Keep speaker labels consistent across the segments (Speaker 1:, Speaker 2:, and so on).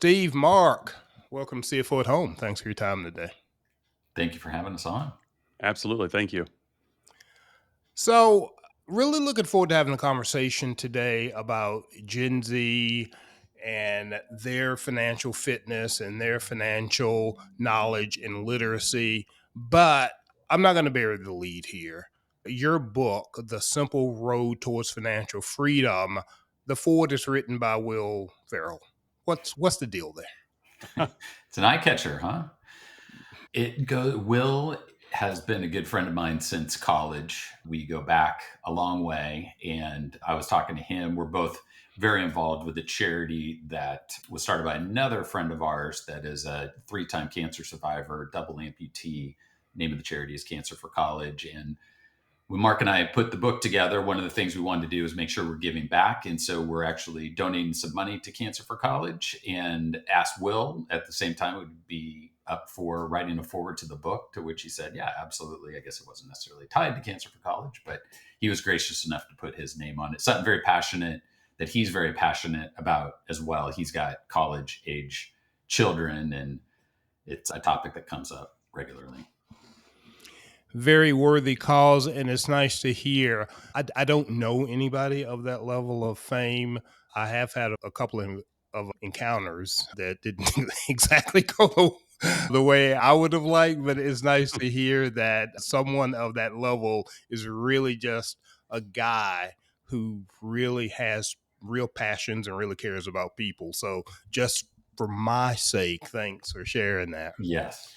Speaker 1: Steve, Mark, welcome to CFO at Home. Thanks for your time today.
Speaker 2: Thank you for having us on.
Speaker 3: Absolutely. Thank you.
Speaker 1: So, really looking forward to having a conversation today about Gen Z and their financial fitness and their financial knowledge and literacy. But I'm not going to bury the lead here. Your book, The Simple Road Towards Financial Freedom, the foreword is written by Will Ferrell. What's the deal there?
Speaker 2: It's an eye catcher, huh? Will has been a good friend of mine since college. We go back a long way, and I was talking to him. We're both very involved with a charity that was started by another friend of ours that is a 3-time cancer survivor, double amputee. Name of the charity is Cancer for College. And when Mark and I put the book together, one of the things we wanted to do is make sure we're giving back. And so we're actually donating some money to Cancer for College, and asked Will at the same time would be up for writing a foreword to the book, to which he said, yeah, absolutely. I guess it wasn't necessarily tied to Cancer for College, but he was gracious enough to put his name on it. Something very passionate that he's very passionate about as well. He's got college age children, and it's a topic that comes up regularly.
Speaker 1: Very worthy cause, and it's nice to hear. I don't know anybody of that level of fame. I have had a couple of encounters that didn't exactly go the way I would have liked, but it's nice to hear that someone of that level is really just a guy who really has real passions and really cares about people. So just for my sake, thanks for sharing that.
Speaker 2: Yes.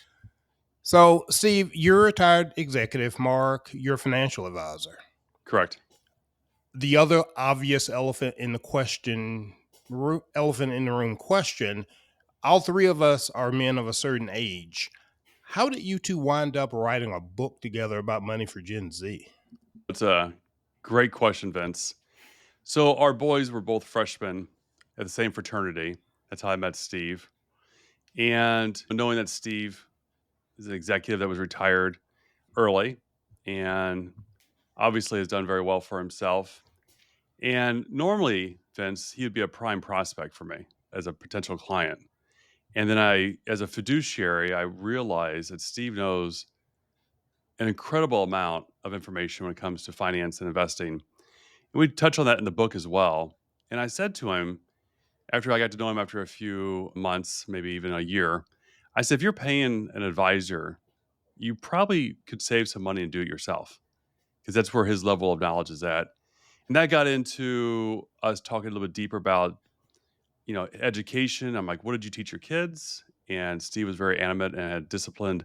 Speaker 1: So, Steve, you're a retired executive. Mark, you're a financial advisor.
Speaker 3: Correct.
Speaker 1: The other obvious elephant in the room question, all three of us are men of a certain age. How did you two wind up writing a book together about money for Gen Z?
Speaker 3: It's a great question, Vince. So, our boys were both freshmen at the same fraternity. That's how I met Steve. And knowing that Steve is an executive that was retired early and obviously has done very well for himself. And normally, Vince, he would be a prime prospect for me as a potential client. And then as a fiduciary, I realized that Steve knows an incredible amount of information when it comes to finance and investing. And we touch on that in the book as well. And I said to him, after I got to know him after a few months, maybe even a year, I said, if you're paying an advisor, you probably could save some money and do it yourself, because that's where his level of knowledge is at. And that got into us talking a little bit deeper about, education. I'm like, what did you teach your kids? And Steve was very animate and had disciplined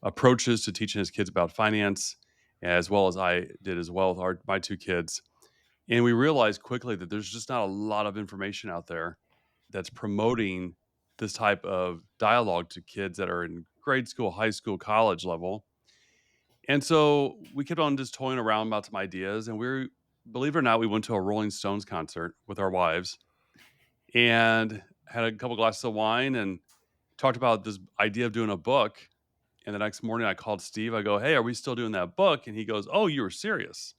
Speaker 3: approaches to teaching his kids about finance, as well as I did as well with my two kids. And we realized quickly that there's just not a lot of information out there that's promoting this type of dialogue to kids that are in grade school, high school, college level. And so we kept on just toying around about some ideas. And believe it or not, we went to a Rolling Stones concert with our wives and had a couple glasses of wine and talked about this idea of doing a book. And the next morning I called Steve. I go, hey, are we still doing that book? And he goes, oh, you were serious.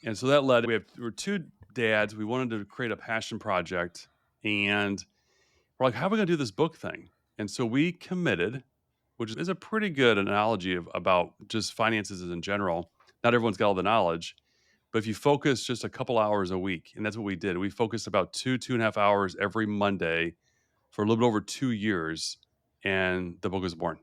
Speaker 3: And so that we were two dads. We wanted to create a passion project. And we're like, how are we going to do this book thing? And so we committed, which is a pretty good analogy about just finances in general. Not everyone's got all the knowledge, but if you focus just a couple hours a week, and that's what we did, we focused about 2.5 hours every Monday for a little bit over 2 years, and the book was born.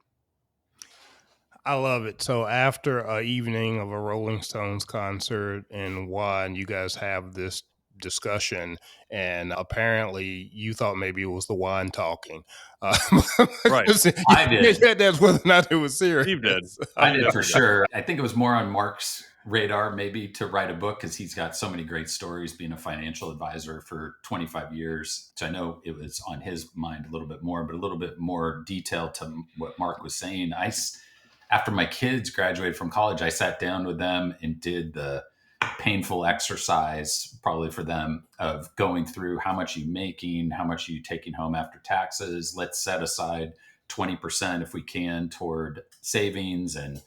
Speaker 1: I love it. So after an evening of a Rolling Stones concert and wine, you guys have this discussion, and apparently you thought maybe it was the wine talking.
Speaker 3: Right.
Speaker 2: I did.
Speaker 1: That's whether or not it was serious.
Speaker 3: Steve did.
Speaker 2: I did for sure. I think it was more on Mark's radar maybe to write a book, because he's got so many great stories being a financial advisor for 25 years. So I know it was on his mind a little bit more, but a little bit more detail to what Mark was saying. After my kids graduated from college, I sat down with them and did the painful exercise, probably for them, of going through how much you making, how much you taking home after taxes. Let's set aside 20% if we can toward savings. And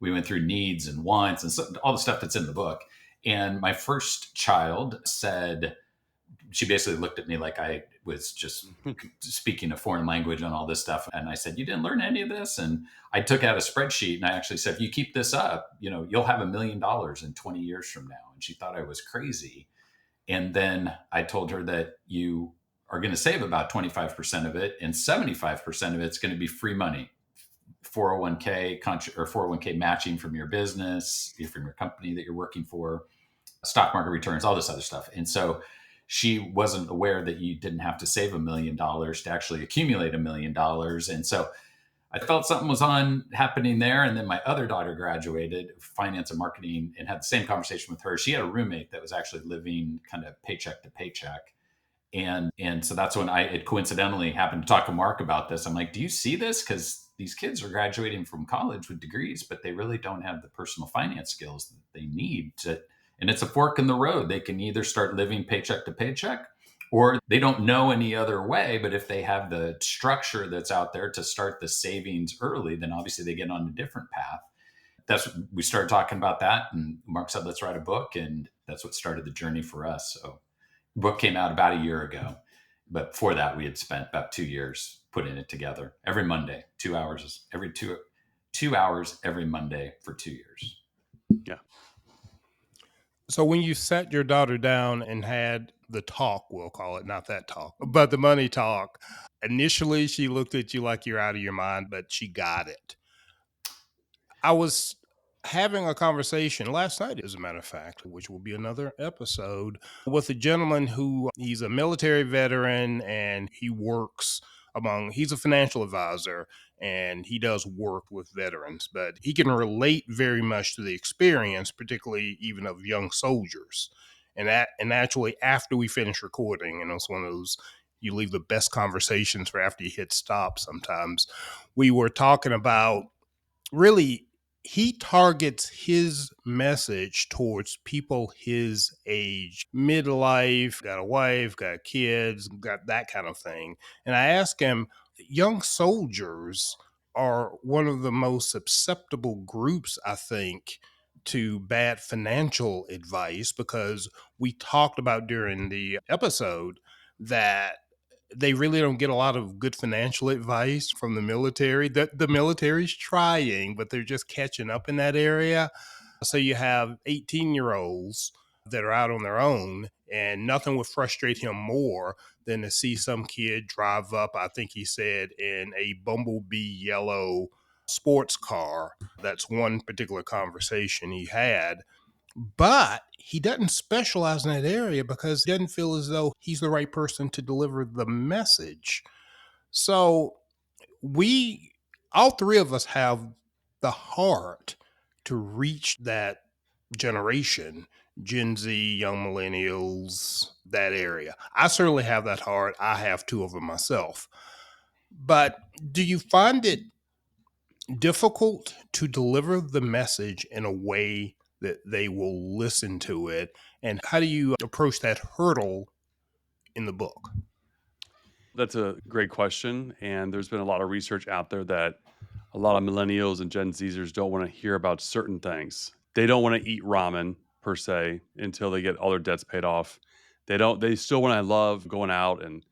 Speaker 2: we went through needs and wants and all the stuff that's in the book. And my first child said, she basically looked at me like I was just speaking a foreign language and all this stuff. And I said, "You didn't learn any of this?" And I took out a spreadsheet and I actually said, "If you keep this up, you'll have $1 million in 20 years from now." And she thought I was crazy. And then I told her that you are going to save about 25% of it, and 75% of it's going to be free money, 401k or 401k matching from your business, from your company that you're working for, stock market returns, all this other stuff. And so she wasn't aware that you didn't have to save $1 million to actually accumulate $1 million. And so I felt something was happening there. And then my other daughter graduated finance and marketing and had the same conversation with her. She had a roommate that was actually living kind of paycheck to paycheck. And so that's when I had coincidentally happened to talk to Mark about this. I'm like, "Do you see this? Because these kids are graduating from college with degrees, but they really don't have the personal finance skills that they need to." And it's a fork in the road. They can either start living paycheck to paycheck, or they don't know any other way. But if they have the structure that's out there to start the savings early, then obviously they get on a different path. We started talking about that, and Mark said, "Let's write a book," and that's what started the journey for us. So the book came out about a year ago, but before that we had spent about 2 years putting it together every Monday, 2 hours every 2 hours every Monday for 2 years.
Speaker 3: Yeah.
Speaker 1: So when you sat your daughter down and had the talk, we'll call it, not that talk, but the money talk, initially she looked at you like you're out of your mind, but she got it. I was having a conversation last night, as a matter of fact, which will be another episode, with a gentleman who he's a military veteran and he's a financial advisor and he does work with veterans, but he can relate very much to the experience, particularly even of young soldiers. And actually, after we finish recording, and it's one of those, you leave the best conversations for after you hit stop sometimes, we were talking about really he targets his message towards people his age, midlife, got a wife, got kids, got that kind of thing. And I asked him, young soldiers are one of the most susceptible groups, I think, to bad financial advice, because we talked about during the episode that they really don't get a lot of good financial advice from the military. The military's trying, but they're just catching up in that area. So you have 18-year-olds that are out on their own, and nothing would frustrate him more than to see some kid drive up, I think he said, in a bumblebee yellow sports car. That's one particular conversation he had. But he doesn't specialize in that area because he doesn't feel as though he's the right person to deliver the message. So all three of us have the heart to reach that generation, Gen Z, young millennials, that area. I certainly have that heart. I have two of them myself. But do you find it difficult to deliver the message in a way that they will listen to it? And how do you approach that hurdle in the book?
Speaker 3: That's a great question. And there's been a lot of research out there that a lot of millennials and Gen Zers don't want to hear about certain things. They don't want to eat ramen per se until they get all their debts paid off. They still want to love going out and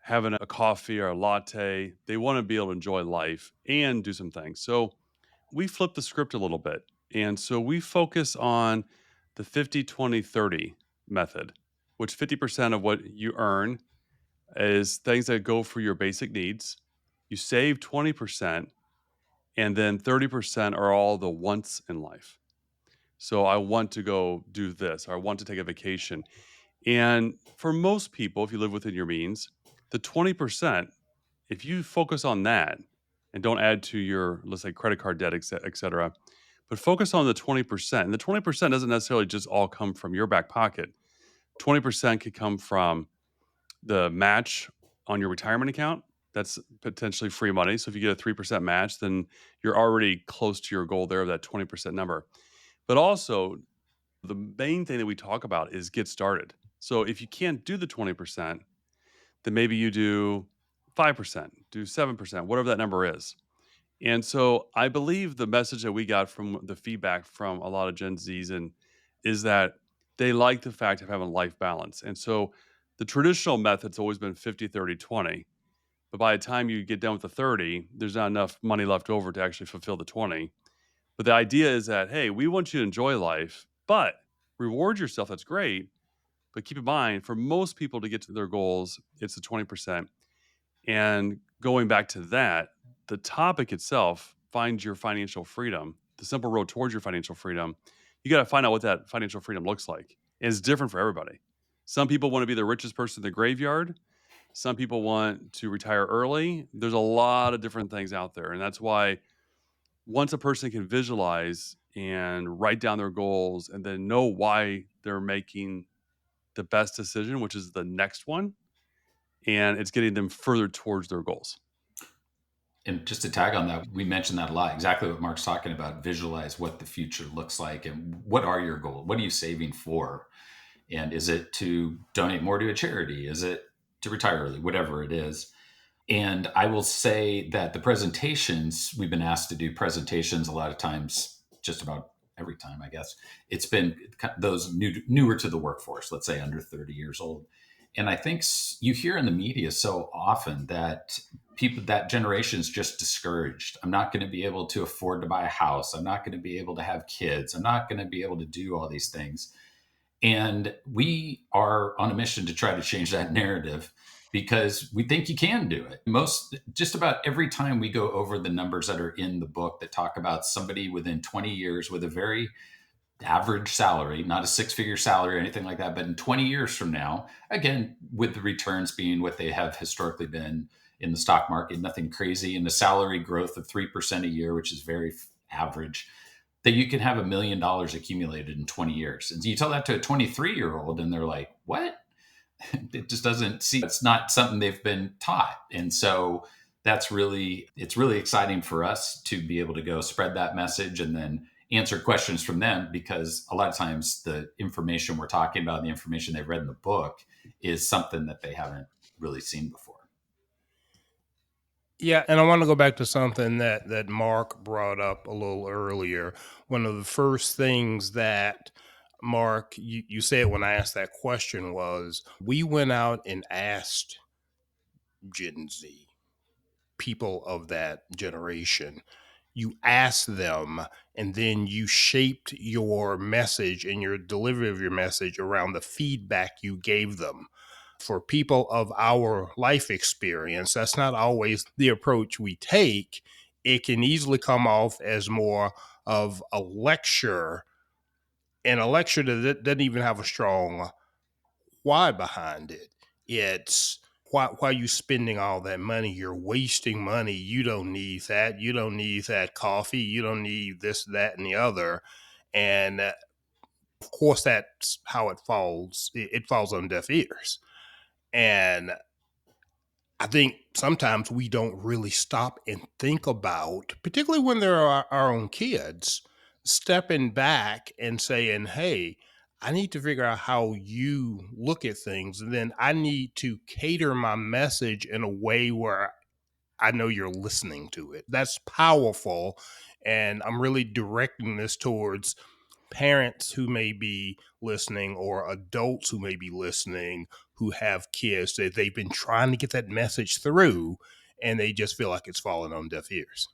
Speaker 3: having a coffee or a latte. They want to be able to enjoy life and do some things. So we flip the script a little bit. And so we focus on the 50-20-30 method, which 50% of what you earn is things that go for your basic needs. You save 20%, and then 30% are all the wants in life. So I want to go do this, or I want to take a vacation. And for most people, if you live within your means, the 20%, if you focus on that and don't add to your, let's say, credit card debt, et cetera, but focus on the 20%. And the 20% doesn't necessarily just all come from your back pocket. 20% could come from the match on your retirement account. That's potentially free money. So if you get a 3% match, then you're already close to your goal there of that 20% number. But also, the main thing that we talk about is get started. So if you can't do the 20%, then maybe you do 5%, do 7%, whatever that number is. And so I believe the message that we got from the feedback from a lot of Gen Zs is that they like the fact of having life balance. And so The traditional method's always been 50, 30, 20. But by the time you get done with the 30, there's not enough money left over to actually fulfill the 20. But the idea is that, hey, we want you to enjoy life, but reward yourself. That's great. But keep in mind, for most people to get to their goals, it's the 20%. And going back to that, the topic itself, find your financial freedom, the simple road towards your financial freedom, you got to find out what that financial freedom looks like. And it's different for everybody. Some people want to be the richest person in the graveyard. Some people want to retire early. There's a lot of different things out there. And that's why once a person can visualize and write down their goals and then know why they're making the best decision, which is the next one, and it's getting them further towards their goals.
Speaker 2: And just to tag on that, we mentioned that a lot. Exactly what Mark's talking about. Visualize what the future looks like and what are your goals? What are you saving for? And is it to donate more to a charity? Is it to retire early? Whatever it is. And I will say that the presentations, we've been asked to do presentations a lot of times, just about every time, I guess. It's been those newer to the workforce, let's say under 30 years old. And I think you hear in the media so often that people, that generation is just discouraged. I'm not going to be able to afford to buy a house. I'm not going to be able to have kids. I'm not going to be able to do all these things. And we are on a mission to try to change that narrative because we think you can do it. Just about every time we go over the numbers that are in the book that talk about somebody within 20 years with a very average salary, not a six-figure salary or anything like that, but in 20 years from now, again, with the returns being what they have historically been in the stock market, nothing crazy, and the salary growth of 3% a year, which is very average, that you can have $1 million accumulated in 20 years. And you tell that to a 23-year-old and they're like, what? It just doesn't see, it's not something they've been taught. And so it's really exciting for us to be able to go spread that message and then answer questions from them, because a lot of times the information we're talking about, the information they've read in the book, is something that they haven't really seen before.
Speaker 1: Yeah, and I want to go back to something that Mark brought up a little earlier. One of the first things that Mark, you said when I asked that question was, we went out and asked Gen Z, people of that generation. You asked them, and then you shaped your message and your delivery of your message around the feedback you gave them. For people of our life experience, that's not always the approach we take. It can easily come off as more of a lecture, and a lecture that doesn't even have a strong why behind it. It's why are you spending all that money? You're wasting money. You don't need that. You don't need that coffee. You don't need this, that, and the other. And of course, that's how it falls. It falls on deaf ears. And I think sometimes we don't really stop and think about, particularly when there are our own kids, stepping back and saying, hey, I need to figure out how you look at things. And then I need to cater my message in a way where I know you're listening to it. That's powerful. And I'm really directing this towards parents who may be listening or adults who may be listening who have kids that they've been trying to get that message through and they just feel like it's falling on deaf ears.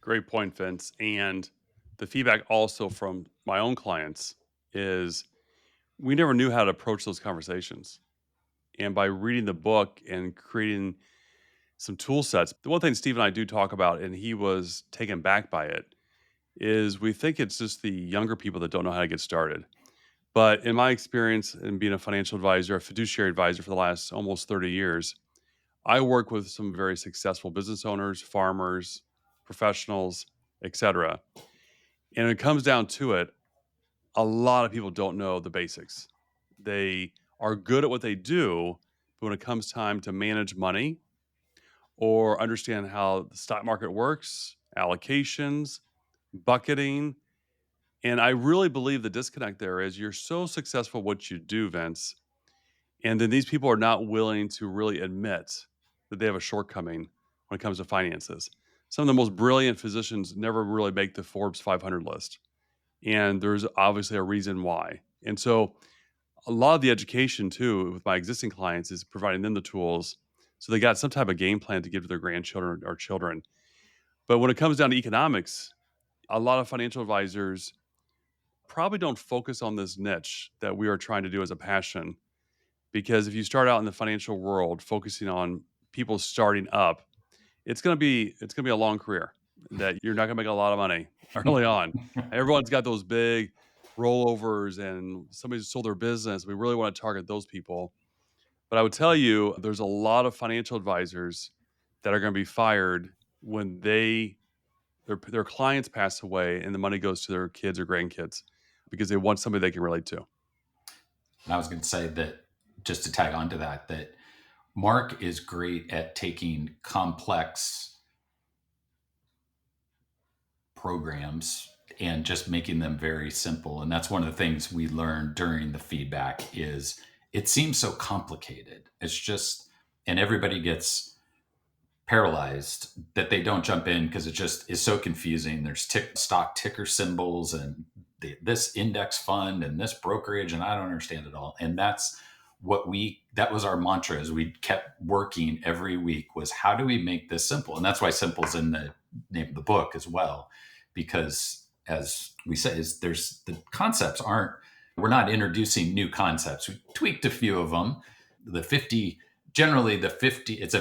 Speaker 3: Great point, Vince. And the feedback also from my own clients is we never knew how to approach those conversations. And by reading the book and creating some tool sets, the one thing Steve and I do talk about, and he was taken back by it, is we think it's just the younger people that don't know how to get started. But in my experience in being a financial advisor, a fiduciary advisor for the last almost 30 years, I work with some very successful business owners, farmers, professionals, etc. And when it comes down to it, a lot of people don't know the basics. They are good at what they do, but when it comes time to manage money or understand how the stock market works, allocations, bucketing, and I really believe the disconnect there is you're so successful at what you do, Vince, and then these people are not willing to really admit that they have a shortcoming when it comes to finances. Some of the most brilliant physicians never really make the Forbes 500 list. And there's obviously a reason why. And so a lot of the education too with my existing clients is providing them the tools so they got some type of game plan to give to their grandchildren or children. But when it comes down to economics, a lot of financial advisors probably don't focus on this niche that we are trying to do as a passion. Because if you start out in the financial world focusing on people starting up, it's gonna be a long career that you're not gonna make a lot of money early on. Everyone's got those big rollovers and somebody's sold their business. We really want to target those people. But I would tell you, there's a lot of financial advisors that are going to be fired when their clients pass away and the money goes to their kids or grandkids because they want somebody they can relate to.
Speaker 2: And I was going to say that, just to tag on to that, that Mark is great at taking complex programs and just making them very simple. And that's one of the things we learned during the feedback is it seems so complicated. It's just, and everybody gets paralyzed that they don't jump in because it just is so confusing. There's stock ticker symbols and this index fund and this brokerage, and I don't understand it all. And that was our mantra as we kept working every week was how do we make this simple? And that's why simple's in the name of the book as well, because as we say, is there's the concepts aren't, we're not introducing new concepts. We tweaked a few of them. It's a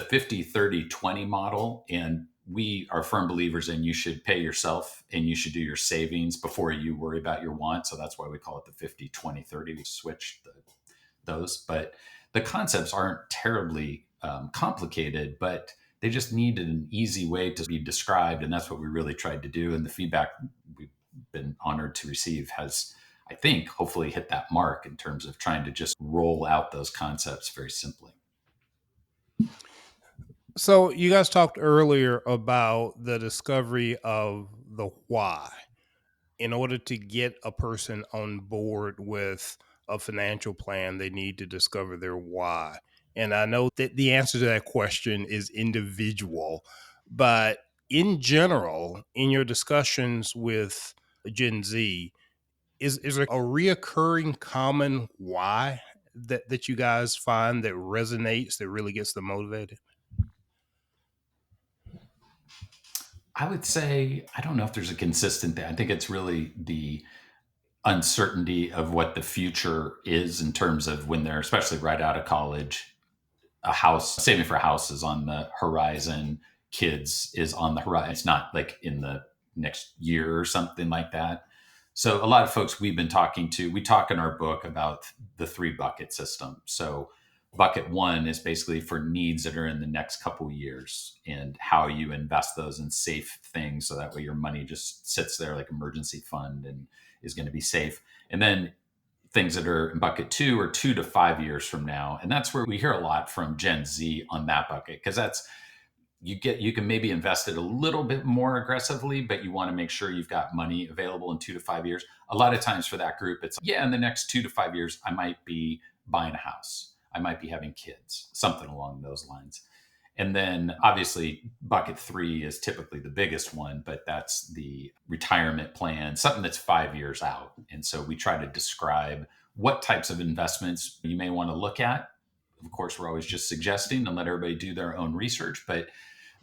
Speaker 2: 50-30-20 model. And we are firm believers in you should pay yourself and you should do your savings before you worry about your wants. So that's why we call it the 50-20-30. We switched those, but the concepts aren't terribly complicated, but they just needed an easy way to be described. And that's what we really tried to do. And the feedback we've been honored to receive has, I think, hopefully hit that mark in terms of trying to just roll out those concepts very simply.
Speaker 1: So you guys talked earlier about the discovery of the why. In order to get a person on board with a financial plan, they need to discover their why. And I know that the answer to that question is individual, but in general, in your discussions with Gen Z, is there a reoccurring common why that you guys find that resonates, that really gets them motivated?
Speaker 2: I would say, I don't know if there's a consistent thing. I think it's really the uncertainty of what the future is in terms of when they're, especially right out of college, saving for a house is on the horizon, kids is on the horizon. It's not like in the next year or something like that. So a lot of folks we've been talking to, we talk in our book about the 3 bucket system. So bucket 1 is basically for needs that are in the next couple years and how you invest those in safe things. So that way your money just sits there like emergency fund and is going to be safe. And then things that are in bucket 2 are 2 to 5 years from now. And that's where we hear a lot from Gen Z on that bucket. Cause that's, you can maybe invest it a little bit more aggressively, but you want to make sure you've got money available in 2 to 5 years. A lot of times for that group, it's in the next 2 to 5 years, I might be buying a house. I might be having kids, something along those lines. And then obviously bucket 3 is typically the biggest one, but that's the retirement plan, something that's 5 years out. And so we try to describe what types of investments you may want to look at. Of course, we're always just suggesting and let everybody do their own research, but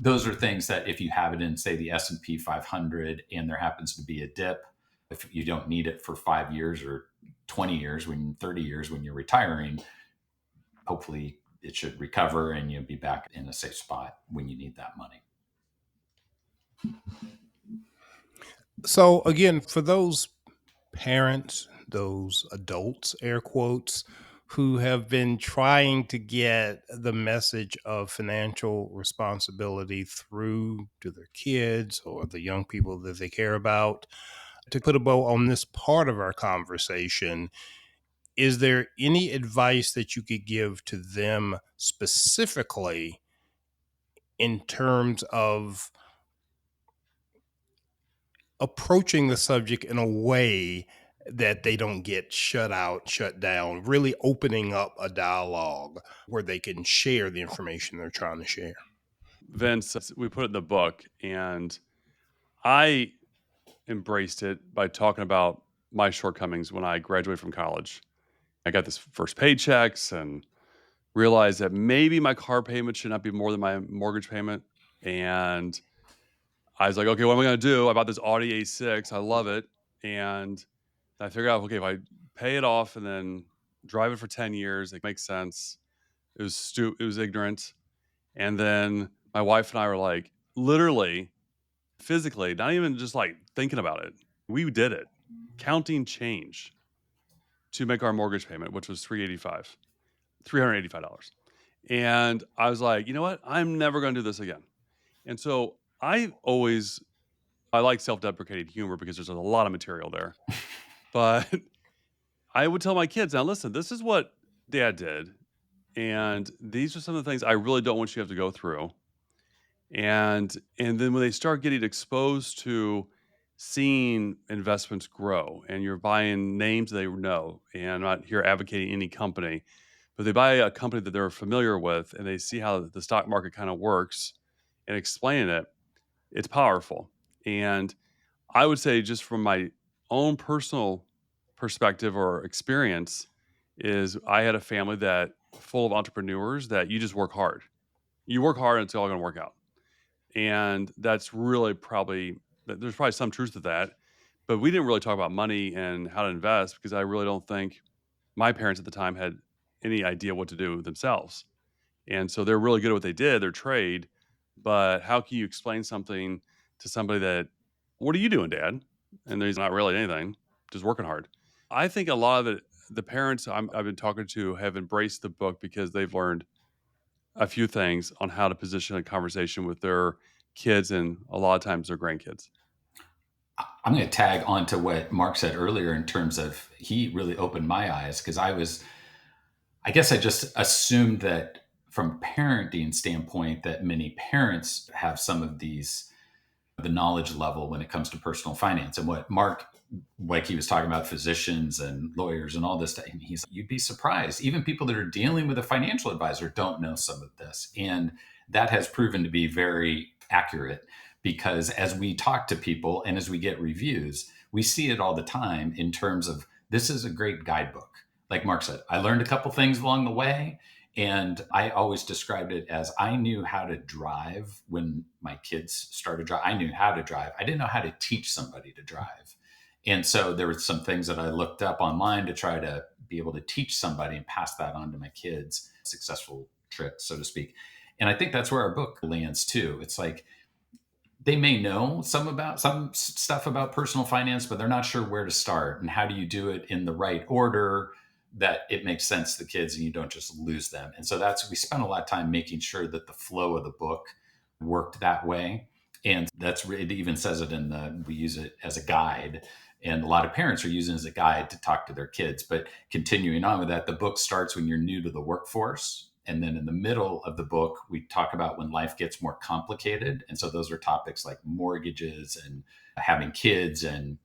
Speaker 2: those are things that if you have it in, say, the S&P 500 and there happens to be a dip, if you don't need it for 5 years or 20 years, 30 years when you're retiring, hopefully it should recover and you'll be back in a safe spot when you need that money.
Speaker 1: So again, for those parents, those adults, air quotes, who have been trying to get the message of financial responsibility through to their kids or the young people that they care about, to put a bow on this part of our conversation, is there any advice that you could give to them specifically in terms of approaching the subject in a way that they don't get shut out, shut down, really opening up a dialogue where they can share the information they're trying to share?
Speaker 3: Vince, we put it in the book, and I embraced it by talking about my shortcomings when I graduated from college. I got this first paychecks and realized that maybe my car payment should not be more than my mortgage payment. And I was like, okay, what am I going to do? I bought this Audi A6. I love it. And I figured out, okay, if I pay it off and then drive it for 10 years, it makes sense. It was it was ignorant. And then my wife and I were like, literally, physically, not even just like thinking about it. We did it, counting change to make our mortgage payment, which was $385. And I was like, you know what? I'm never going to do this again. And so I like self-deprecating humor because there's a lot of material there. But I would tell my kids, now listen, this is what dad did. And these are some of the things I really don't want you to have to go through. And then when they start getting exposed to seeing investments grow and you're buying names they know, and I'm not here advocating any company, but they buy a company that they're familiar with and they see how the stock market kind of works and explaining it, it's powerful. And I would say, just from my own personal perspective or experience, is I had a family that full of entrepreneurs that you just work hard. You work hard and it's all going to work out. And that's really there's probably some truth to that. But we didn't really talk about money and how to invest because I really don't think my parents at the time had any idea what to do themselves. And so they're really good at what they did, their trade. But how can you explain something to somebody that, what are you doing, dad? And there's not really anything, just working hard. I think a lot of the parents I've been talking to have embraced the book because they've learned a few things on how to position a conversation with their kids and a lot of times their grandkids.
Speaker 2: I'm going to tag on to what Mark said earlier in terms of he really opened my eyes because I guess I just assumed that from a parenting standpoint that many parents have some of the knowledge level when it comes to personal finance. And what Mark, like he was talking about physicians and lawyers and all this stuff, and you'd be surprised. Even people that are dealing with a financial advisor don't know some of this. And that has proven to be very accurate because as we talk to people and as we get reviews, we see it all the time in terms of this is a great guidebook. Like Mark said, I learned a couple things along the way. And I always described it as I knew how to drive when my kids started drive. I knew how to drive. I didn't know how to teach somebody to drive. And so there were some things that I looked up online to try to be able to teach somebody and pass that on to my kids, successful tricks, so to speak. And I think that's where our book lands too. It's like they may know some stuff about personal finance, but they're not sure where to start and how do you do it in the right order that it makes sense to the kids and you don't just lose them. And so we spent a lot of time making sure that the flow of the book worked that way. And it even says it we use it as a guide. And a lot of parents are using it as a guide to talk to their kids. But continuing on with that, the book starts when you're new to the workforce. And then in the middle of the book, we talk about when life gets more complicated. And so those are topics like mortgages and having kids and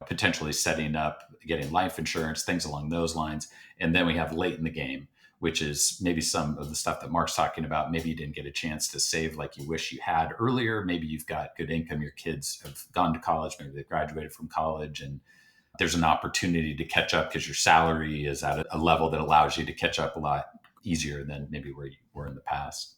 Speaker 2: potentially setting up, getting life insurance, things along those lines. And then we have late in the game, which is maybe some of the stuff that Mark's talking about. Maybe you didn't get a chance to save like you wish you had earlier. Maybe you've got good income. Your kids have gone to college. Maybe they've graduated from college and there's an opportunity to catch up because your salary is at a level that allows you to catch up a lot easier than maybe where you were in the past.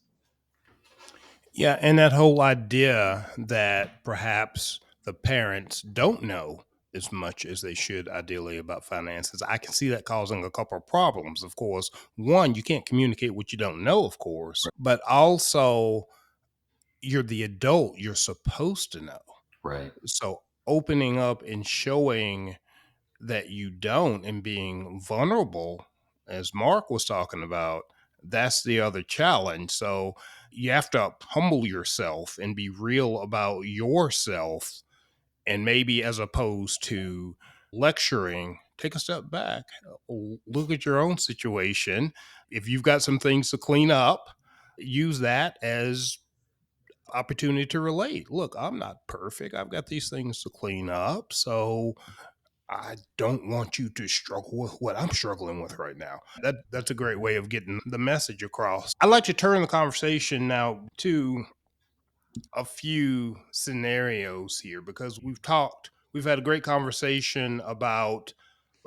Speaker 1: Yeah, and that whole idea that perhaps the parents don't know as much as they should ideally about finances, I can see that causing a couple of problems. Of course, one, you can't communicate what you don't know, of course, but also you're the adult, you're supposed to know.
Speaker 2: Right.
Speaker 1: So opening up and showing that you don't and being vulnerable, as Mark was talking about, that's the other challenge. So you have to humble yourself and be real about yourself. And maybe as opposed to lecturing, take a step back, look at your own situation. If you've got some things to clean up, use that as opportunity to relate. Look, I'm not perfect. I've got these things to clean up. So I don't want you to struggle with what I'm struggling with right now. That's a great way of getting the message across. I'd like to turn the conversation now to a few scenarios here because we've had a great conversation about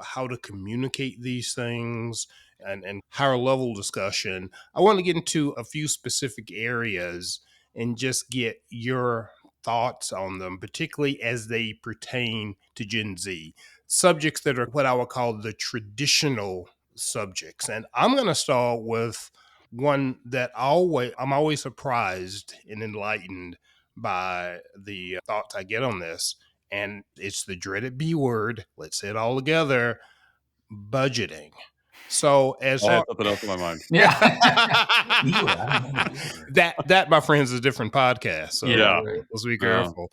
Speaker 1: how to communicate these things and higher level discussion, I want to get into a few specific areas and just get your thoughts on them, particularly as they pertain to Gen Z. Subjects that are what I would call the traditional subjects. And I'm going to start with one that I'm always surprised and enlightened by the thoughts I get on this. And it's the dreaded B word. Let's say it all together: budgeting. So as
Speaker 3: I had
Speaker 1: far
Speaker 3: something else in my mind.
Speaker 2: Yeah. B-word, I don't know the B-word.
Speaker 1: that, my friends, is a different podcast. So
Speaker 2: Yeah,
Speaker 3: right.
Speaker 1: let's be
Speaker 3: Yeah.
Speaker 1: careful.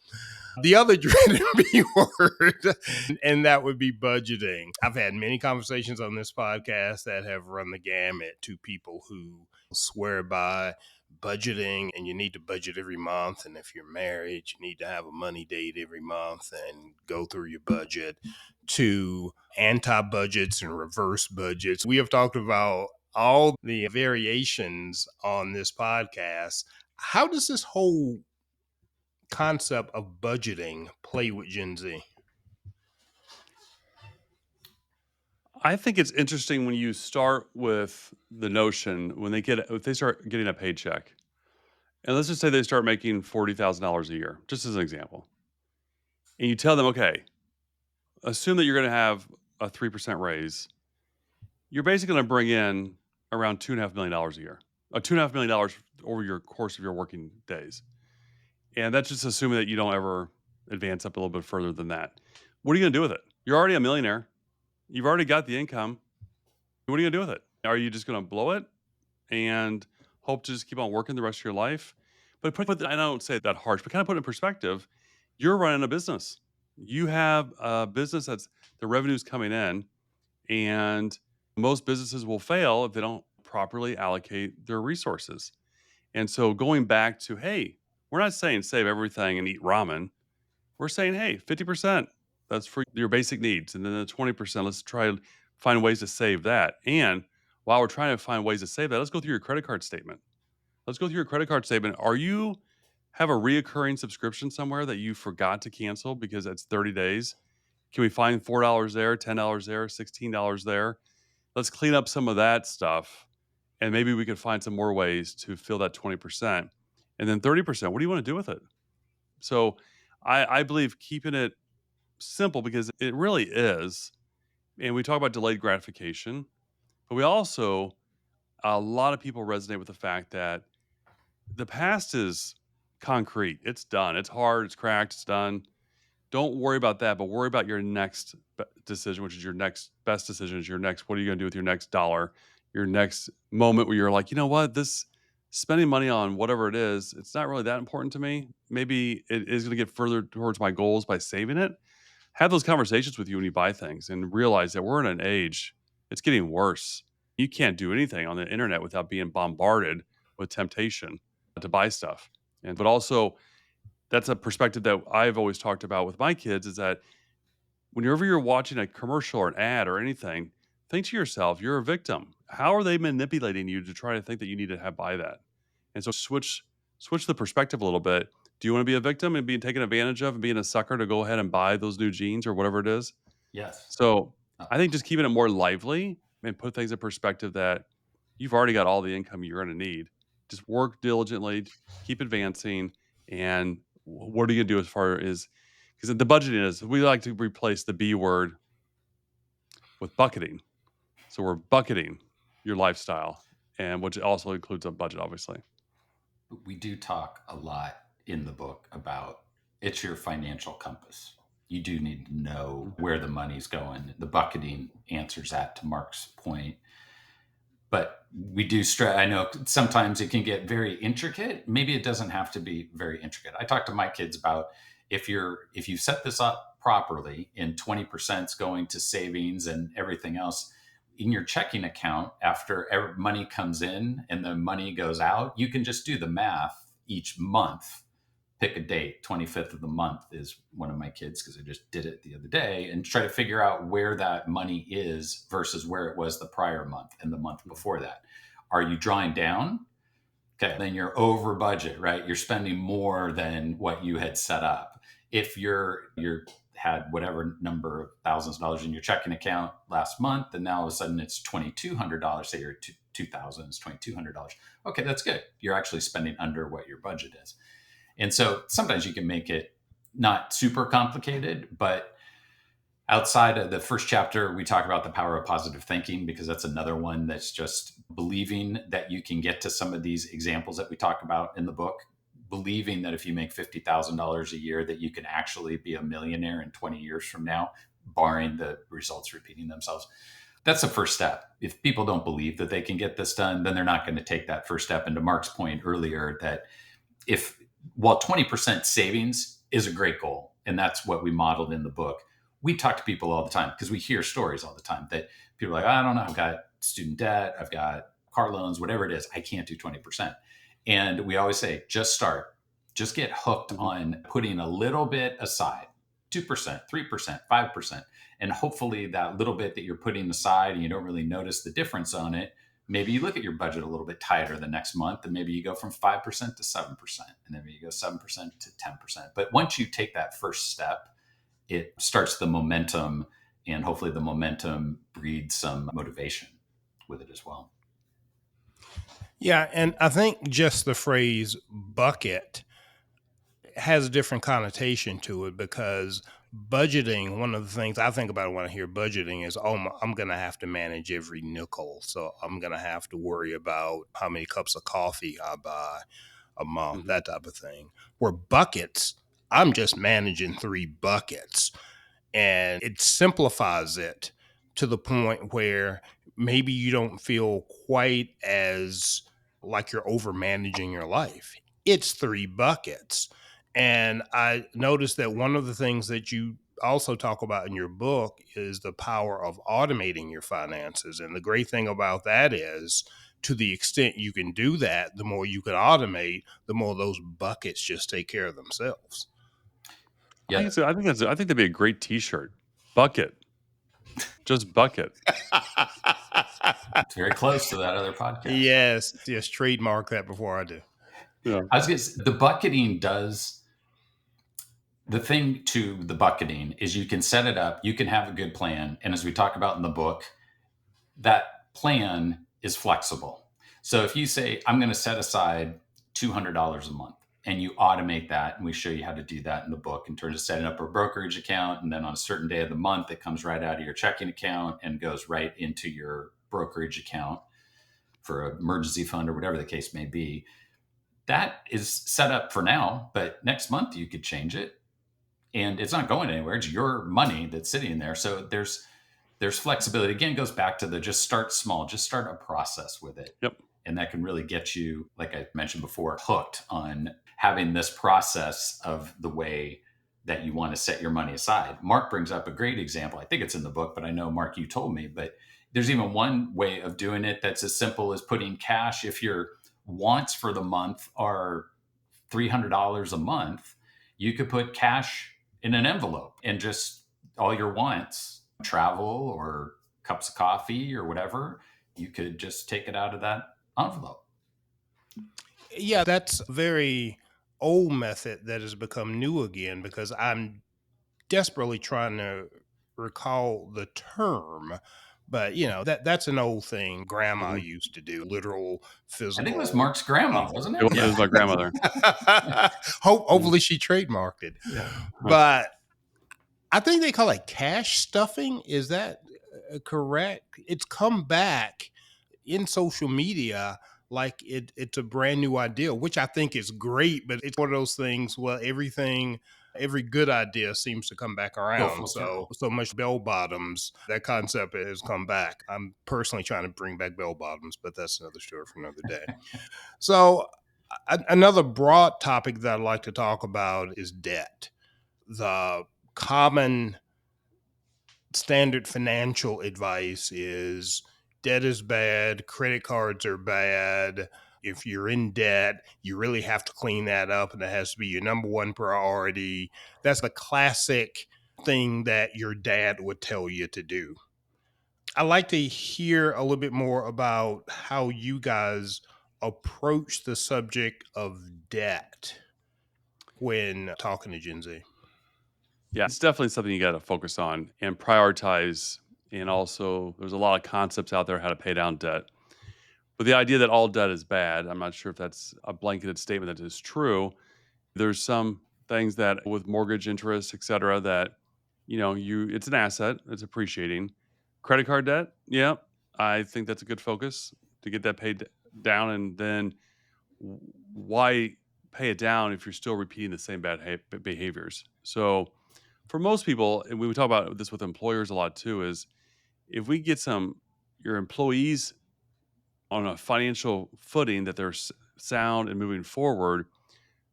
Speaker 1: The other dreaded B word, and that would be budgeting. I've had many conversations on this podcast that have run the gamut to people who swear by budgeting, and you need to budget every month. And if you're married, you need to have a money date every month and go through your budget, to anti-budgets and reverse budgets. We have talked about all the variations on this podcast. How does this whole concept of budgeting play with Gen Z?
Speaker 3: I think it's interesting when you start with the notion if they start getting a paycheck, and let's just say they start making $40,000 a year, just as an example, and you tell them, okay, assume that you're going to have a 3% raise. You're basically going to bring in around $2.5 million a year, $2.5 million over your course of your working days, and that's just assuming that you don't ever advance up a little bit further than that. What are you going to do with it? You're already a millionaire. You've already got the income. What are you going to do with it? Are you just going to blow it and hope to just keep on working the rest of your life? But I don't say it that harsh, but kind of put it in perspective. You're running a business. You have a business that's the revenue's coming in, and most businesses will fail if they don't properly allocate their resources. And so going back to, hey, we're not saying save everything and eat ramen. We're saying, hey, 50%, that's for your basic needs. And then the 20%, let's try to find ways to save that. And while we're trying to find ways to save that, let's go through your credit card statement. Are you have a reoccurring subscription somewhere that you forgot to cancel because it's 30 days? Can we find $4 there, $10 there, $16 there? Let's clean up some of that stuff. And maybe we could find some more ways to fill that 20%. And then 30%, what do you want to do with it? So I believe keeping it simple, because it really is. And we talk about delayed gratification, but we also, a lot of people resonate with the fact that the past is concrete. It's done. It's hard. It's cracked. It's done. Don't worry about that, but worry about your next decision, which is your next best decision, is your next, what are you going to do with your next dollar, your next moment where you're like, you know what, this spending money on whatever it is, it's not really that important to me. Maybe it is going to get further towards my goals by saving it. Have those conversations with you when you buy things and realize that we're in an age, it's getting worse. You can't do anything on the internet without being bombarded with temptation to buy stuff. But also, that's a perspective that I've always talked about with my kids, is that whenever you're watching a commercial or an ad or anything, think to yourself, you're a victim. How are they manipulating you to try to think that you need to buy that? And so switch the perspective a little bit. Do you want to be a victim and being taken advantage of and being a sucker to go ahead and buy those new jeans or whatever it is?
Speaker 2: Yes.
Speaker 3: So I think just keeping it more lively and put things in perspective that you've already got all the income you're going to need. Just work diligently, keep advancing. And what are you going to do as far as, because the budgeting is, we like to replace the B word with bucketing. So we're bucketing your lifestyle, and which also includes a budget, obviously.
Speaker 2: We do talk a lot in the book about it's your financial compass. You do need to know where the money's going. The bucketing answers that, to Mark's point. But we do stress, I know sometimes it can get very intricate. Maybe it doesn't have to be very intricate. I talk to my kids about if you set this up properly and 20% is going to savings and everything else in your checking account, after money comes in and the money goes out, you can just do the math each month. Pick a date, 25th of the month is one of my kids, because I just did it the other day, and try to figure out where that money is versus where it was the prior month and the month before that. Are you drawing down? Okay, then you're over budget, right? You're spending more than what you had set up. If you're had whatever number of thousands of dollars in your checking account last month, and now all of a sudden it's $2,200. Say you're 2,000, it's $2,200. Okay, that's good. You're actually spending under what your budget is. And so sometimes you can make it not super complicated, but outside of the first chapter, we talk about the power of positive thinking, because that's another one that's just believing that you can get to some of these examples that we talk about in the book, believing that if you make $50,000 a year, that you can actually be a millionaire in 20 years from now, barring the results repeating themselves. That's the first step. If people don't believe that they can get this done, then they're not going to take that first step. And to Mark's point earlier, that while 20% savings is a great goal, and that's what we modeled in the book, we talk to people all the time, because we hear stories all the time that people are like, I don't know, I've got student debt, I've got car loans, whatever it is, I can't do 20%. And we always say, just start, just get hooked on putting a little bit aside, 2%, 3%, 5%. And hopefully that little bit that you're putting aside and you don't really notice the difference on it, maybe you look at your budget a little bit tighter the next month, and maybe you go from 5% to 7%, and then maybe you go 7% to 10%. But once you take that first step, it starts the momentum, and hopefully the momentum breeds some motivation with it as well.
Speaker 1: Yeah, and I think just the phrase bucket has a different connotation to it, because budgeting, one of the things I think about when I hear budgeting is, I'm going to have to manage every nickel. So I'm going to have to worry about how many cups of coffee I buy a month, that type of thing. Where buckets, I'm just managing 3 buckets. And it simplifies it to the point where maybe you don't feel quite as like you're over managing your life. It's 3 buckets. And I noticed that one of the things that you also talk about in your book is the power of automating your finances. And the great thing about that is, to the extent you can do that, the more you can automate, the more those buckets just take care of themselves.
Speaker 3: Yeah. I think that'd be a great T-shirt. Bucket, just bucket.
Speaker 2: It's very close to that other podcast.
Speaker 1: Yes, trademark that before I do.
Speaker 3: Yeah.
Speaker 2: I was going to say, the bucketing does, the thing to the bucketing is you can set it up, you can have a good plan. And as we talk about in the book, that plan is flexible. So if you say, I'm going to set aside $200 a month, and you automate that, and we show you how to do that in the book in terms of setting up a brokerage account, and then on a certain day of the month, it comes right out of your checking account and goes right into your brokerage account for an emergency fund or whatever the case may be. That is set up for now, but next month you could change it, and it's not going anywhere. It's your money that's sitting there. So there's flexibility. Again, it goes back to the just start small, just start a process with it.
Speaker 3: Yep.
Speaker 2: And that can really get you, like I mentioned before, hooked on having this process of the way that you want to set your money aside. Mark brings up a great example. I think it's in the book, but I know, Mark, you told me, but there's even one way of doing it that's as simple as putting cash. If your wants for the month are $300 a month, you could put cash in an envelope, and just all your wants, travel or cups of coffee or whatever, you could just take it out of that envelope.
Speaker 1: Yeah, that's a very old method that has become new again, because I'm desperately trying to recall the term. But that's an old thing Grandma used to do, literal physical.
Speaker 2: I think it was Mark's grandma, wasn't it?
Speaker 3: It was my grandmother.
Speaker 1: Hopefully she trademarked it.
Speaker 2: Yeah.
Speaker 1: But I think they call it cash stuffing. Is that correct? It's come back in social media like it's a brand new idea, which I think is great. But it's one of those things, well, every good idea seems to come back around. So much bell bottoms, that concept has come back. I'm personally trying to bring back bell bottoms, but that's another story for another day. So another broad topic that I'd like to talk about is debt. The common standard financial advice is debt is bad, credit cards are bad. If you're in debt, you really have to clean that up, and it has to be your number one priority. That's the classic thing that your dad would tell you to do. I'd like to hear a little bit more about how you guys approach the subject of debt when talking to Gen Z.
Speaker 3: Yeah, it's definitely something you got to focus on and prioritize. And also, there's a lot of concepts out there how to pay down debt. But the idea that all debt is bad, I'm not sure if that's a blanketed statement that is true. There's some things that with mortgage interest, et cetera, that it's an asset, it's appreciating. Credit card debt, yeah, I think that's a good focus to get that paid down, and then w- why pay it down if you're still repeating the same bad behaviors? So for most people, and we talk about this with employers a lot too, is if we get your employees on a financial footing that they're sound and moving forward,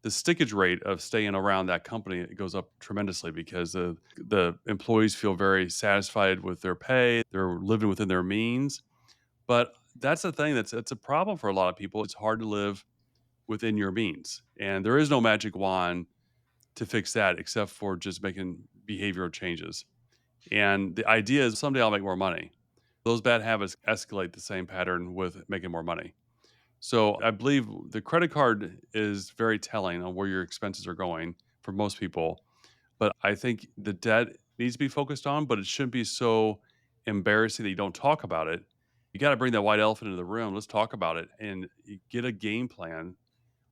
Speaker 3: the stickage rate of staying around that company goes up tremendously because the employees feel very satisfied with their pay. They're living within their means. But that's the thing it's a problem for a lot of people. It's hard to live within your means. And there is no magic wand to fix that except for just making behavioral changes. And the idea is someday I'll make more money. Those bad habits escalate the same pattern with making more money. So I believe the credit card is very telling on where your expenses are going for most people. But I think the debt needs to be focused on, but it shouldn't be so embarrassing that you don't talk about it. You got to bring that white elephant into the room. Let's talk about it and get a game plan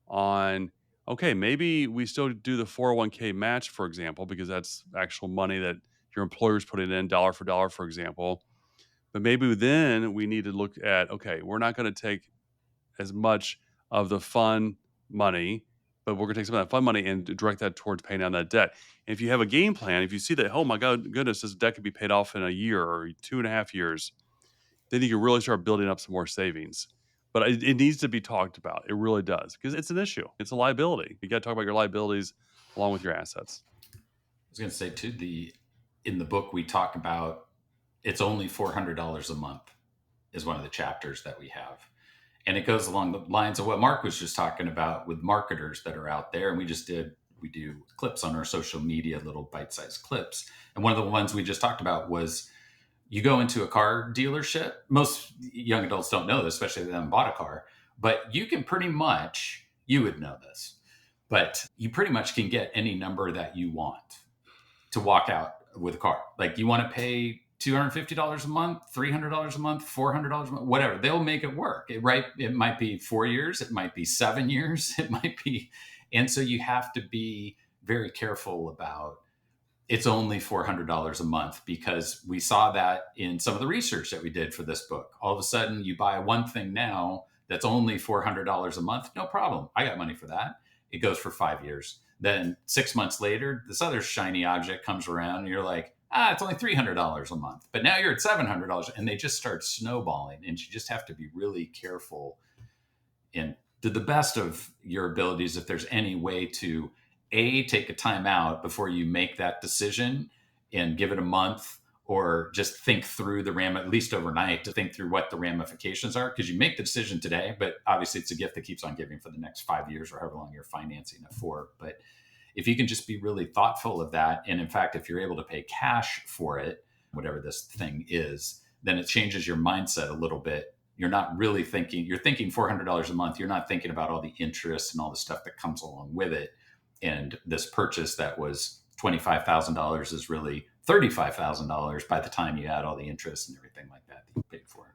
Speaker 3: on, okay, maybe we still do the 401k match, for example, because that's actual money that your employer's putting in dollar for dollar, for example. But maybe then we need to look at, okay, we're not going to take as much of the fun money, but we're going to take some of that fun money and direct that towards paying down that debt. And if you have a game plan, if you see that, oh my God, goodness, this debt could be paid off in a year or 2.5 years, then you can really start building up some more savings. But it needs to be talked about. It really does because it's an issue. It's a liability. You got to talk about your liabilities along with your assets.
Speaker 2: I was going to say too, in the book we talk about it's only $400 a month is one of the chapters that we have. And it goes along the lines of what Mark was just talking about with marketers that are out there. And we do clips on our social media, little bite-sized clips. And one of the ones we just talked about was you go into a car dealership. Most young adults don't know this, especially if they haven't bought a car, but you can pretty much, you would know this, but you pretty much can get any number that you want to walk out with a car. Like you want to pay $250 a month, $300 a month, $400 a month, whatever. They'll make it work. It might be 4 years, it might be 7 years, it might be. And so you have to be very careful about it's only $400 a month because we saw that in some of the research that we did for this book. All of a sudden, you buy one thing now that's only $400 a month. No problem. I got money for that. It goes for 5 years. Then 6 months later, this other shiny object comes around and you're like, it's only $300 a month. But now you're at $700 and they just start snowballing. And you just have to be really careful and to the best of your abilities, if there's any way to take a time out before you make that decision and give it a month or just think through at least overnight to think through what the ramifications are because you make the decision today, but obviously it's a gift that keeps on giving for the next 5 years or however long you're financing it for. But if you can just be really thoughtful of that, and in fact if you're able to pay cash for it, whatever this thing is, then it changes your mindset a little bit. You're not really thinking, you're thinking $400 a month, you're not thinking about all the interest and all the stuff that comes along with it. And this purchase that was $25,000 is really $35,000 by the time you add all the interest and everything like that you paid for.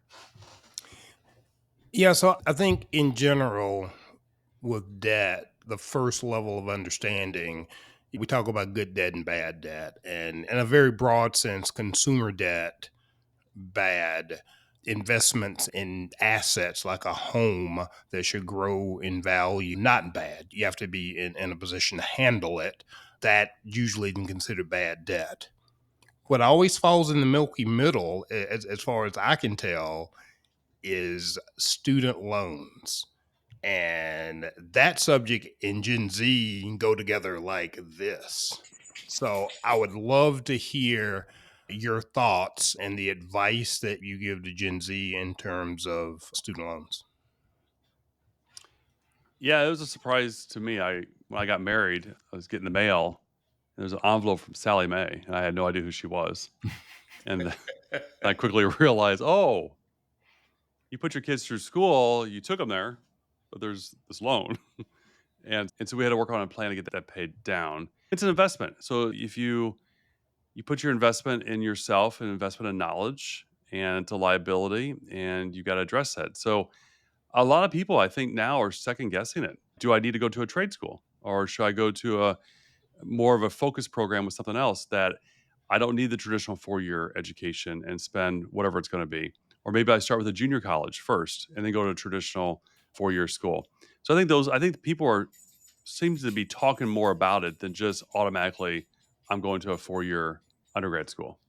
Speaker 1: Yeah, so I think in general, with debt, the first level of understanding, we talk about good debt and bad debt. And in a very broad sense, consumer debt, bad. Investments in assets like a home that should grow in value, not bad. You have to be in a position to handle it. That usually isn't considered bad debt. What always falls in the milky middle, as far as I can tell, is student loans. And that subject in Gen Z go together like this. So I would love to hear your thoughts and the advice that you give to Gen Z in terms of student loans.
Speaker 3: Yeah, it was a surprise to me. When I got married, I was getting the mail. There was an envelope from Sally Mae, and I had no idea who she was. And I quickly realized, oh, you put your kids through school, you took them there, but there's this loan. And so we had to work on a plan to get that paid down. It's an investment. So if you put your investment in yourself, an investment in knowledge, and it's a liability, and you got to address that. So a lot of people, I think, now are second guessing it. Do I need to go to a trade school, or should I go to a more of a focus program with something else that I don't need the traditional 4-year education and spend whatever it's going to be? Or maybe I start with a junior college first and then go to a traditional 4-year school. So I think people are seems to be talking more about it than just automatically I'm going to a 4-year undergrad school.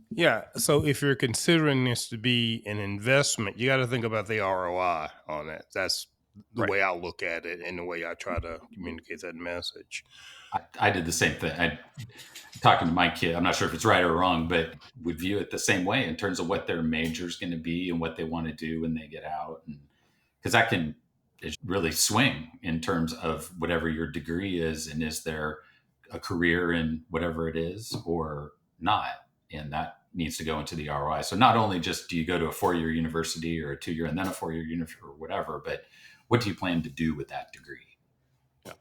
Speaker 1: Yeah. So if you're considering this to be an investment, you got to think about the ROI on it. That's the
Speaker 3: Right.
Speaker 1: way I look at it and the way I try to communicate that message.
Speaker 2: I did the same thing. I talking to my kid. I'm not sure if it's right or wrong, but would view it the same way in terms of what their major is going to be and what they want to do when they get out, and because that can really swing in terms of whatever your degree is, and is there a career in whatever it is or not, and that needs to go into the ROI. So not only just do you go to a 4-year university or a 2-year and then a 4-year university or whatever, but what do you plan to do with that degree?
Speaker 3: Yeah.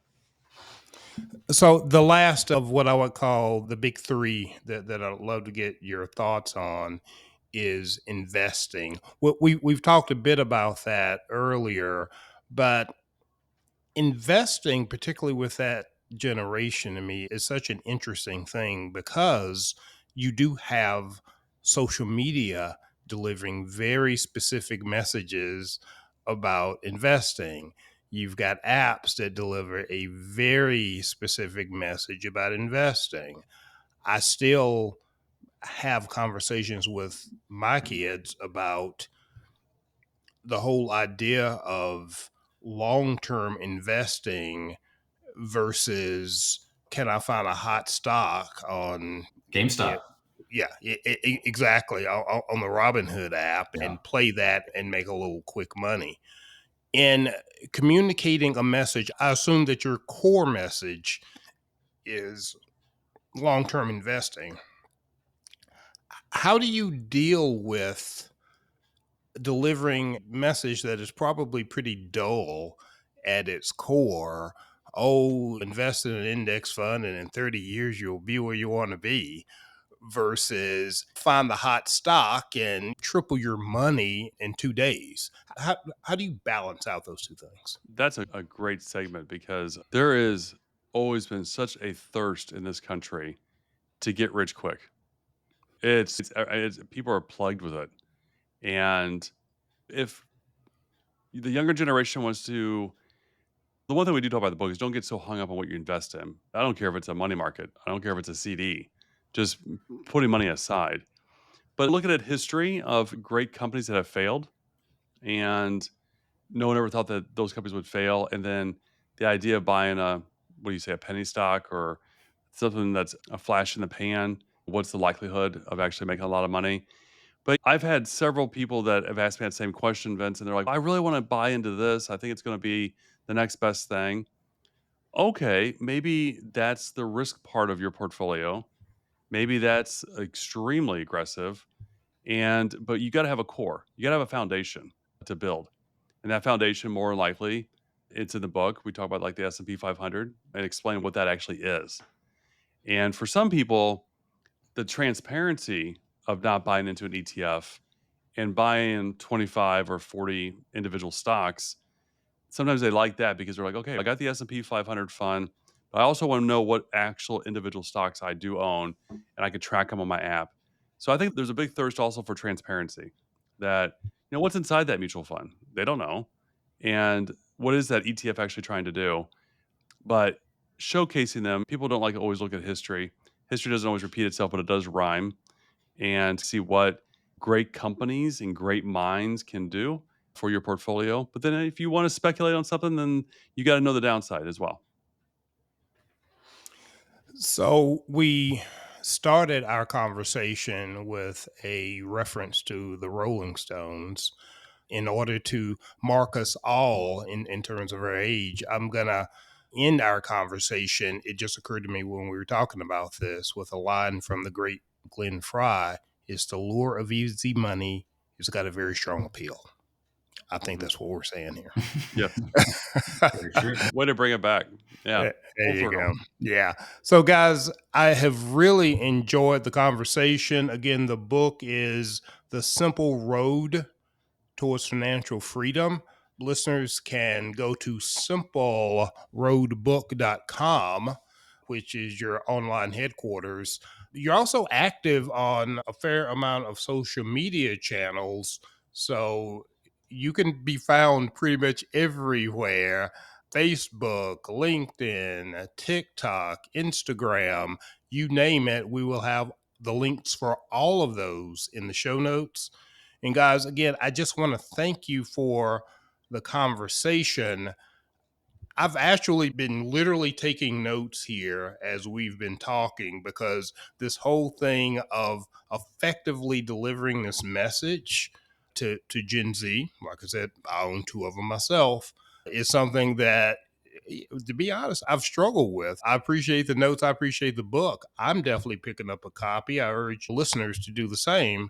Speaker 1: So the last of what I would call the big three that I'd love to get your thoughts on is investing. We've talked a bit about that earlier, but investing, particularly with that generation, to me, is such an interesting thing because you do have social media delivering very specific messages about investing. You've got apps that deliver a very specific message about investing. I still have conversations with my kids about the whole idea of long term investing versus can I find a hot stock on
Speaker 2: GameStop.
Speaker 1: it? Yeah, exactly. On the Robinhood app
Speaker 2: Yeah.
Speaker 1: and play that and make a little quick money. In communicating a message, I assume that your core message is long term investing. How do you deal with delivering message that is probably pretty dull at its core? Oh, invest in an index fund and in 30 years you'll be where you want to be, versus find the hot stock and triple your money in 2 days. How do you balance out those two things?
Speaker 3: That's a great segment because there is always been such a thirst in this country to get rich quick. It's people are plugged with it. And if the younger generation wants to, the one thing we do talk about in the book is don't get so hung up on what you invest in. I don't care if it's a money market. I don't care if it's a CD. Just putting money aside. But looking at history of great companies that have failed, and no one ever thought that those companies would fail. And then the idea of buying what do you say, a penny stock or something that's a flash in the pan. What's the likelihood of actually making a lot of money? But I've had several people that have asked me that same question, Vince, and they're like, I really want to buy into this. I think it's going to be the next best thing. Okay, maybe that's the risk part of your portfolio. Maybe that's extremely aggressive. But you got to have a core. You got to have a foundation to build. And that foundation, more than likely, it's in the book. We talk about like the S&P 500 and explain what that actually is. And for some people, the transparency of not buying into an ETF and buying 25 or 40 individual stocks, sometimes they like that because they're like, okay, I got the S&P 500 fund, but I also want to know what actual individual stocks I do own and I can track them on my app. So I think there's a big thirst also for transparency that, what's inside that mutual fund? They don't know. And what is that ETF actually trying to do? But showcasing them, people don't like to always look at history. History doesn't always repeat itself, but it does rhyme, and see what great companies and great minds can do for your portfolio. But then if you want to speculate on something, then you got to know the downside as well.
Speaker 1: So we started our conversation with a reference to the Rolling Stones in order to mark us all in terms of our age. I'm going to end our conversation. It just occurred to me when we were talking about this with a line from the great Glenn Fry: is the lure of easy money has got a very strong appeal. I think that's what we're saying here.
Speaker 3: Yes.
Speaker 2: Very true.
Speaker 3: Way to bring it back. Yeah.
Speaker 1: There
Speaker 3: Full
Speaker 1: you
Speaker 3: circle.
Speaker 1: go. Yeah. So, guys, I have really enjoyed the conversation. Again, the book is The Simple Road Towards Financial Freedom. Listeners can go to simpleroadbook.com, which is your online headquarters. You're also active on a fair amount of social media channels, so you can be found pretty much everywhere. Facebook, LinkedIn, TikTok, Instagram, you name it. We will have the links for all of those in the show notes. And guys, again, I just want to thank you for the conversation. I've actually been literally taking notes here as we've been talking, because this whole thing of effectively delivering this message to Gen Z, like I said, I own two of them myself, is something that, to be honest, I've struggled with. I appreciate the notes. I appreciate the book. I'm definitely picking up a copy. I urge listeners to do the same.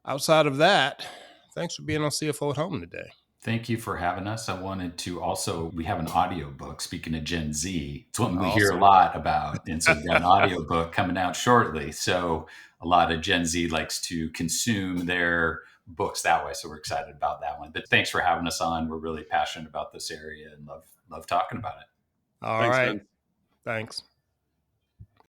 Speaker 1: Outside of that, thanks for being on CFO at Home today.
Speaker 2: Thank you for having us. I wanted to also, we have an audiobook, speaking of Gen Z. It's one we hear a
Speaker 1: Awesome.
Speaker 2: lot about. And so we've got an audiobook coming out shortly. So a lot of Gen Z likes to consume their books that way. So we're excited about that one. But thanks for having us on. We're really passionate about this area and love talking about it.
Speaker 1: All
Speaker 3: Thanks,
Speaker 1: right.
Speaker 3: Vince.
Speaker 1: Thanks.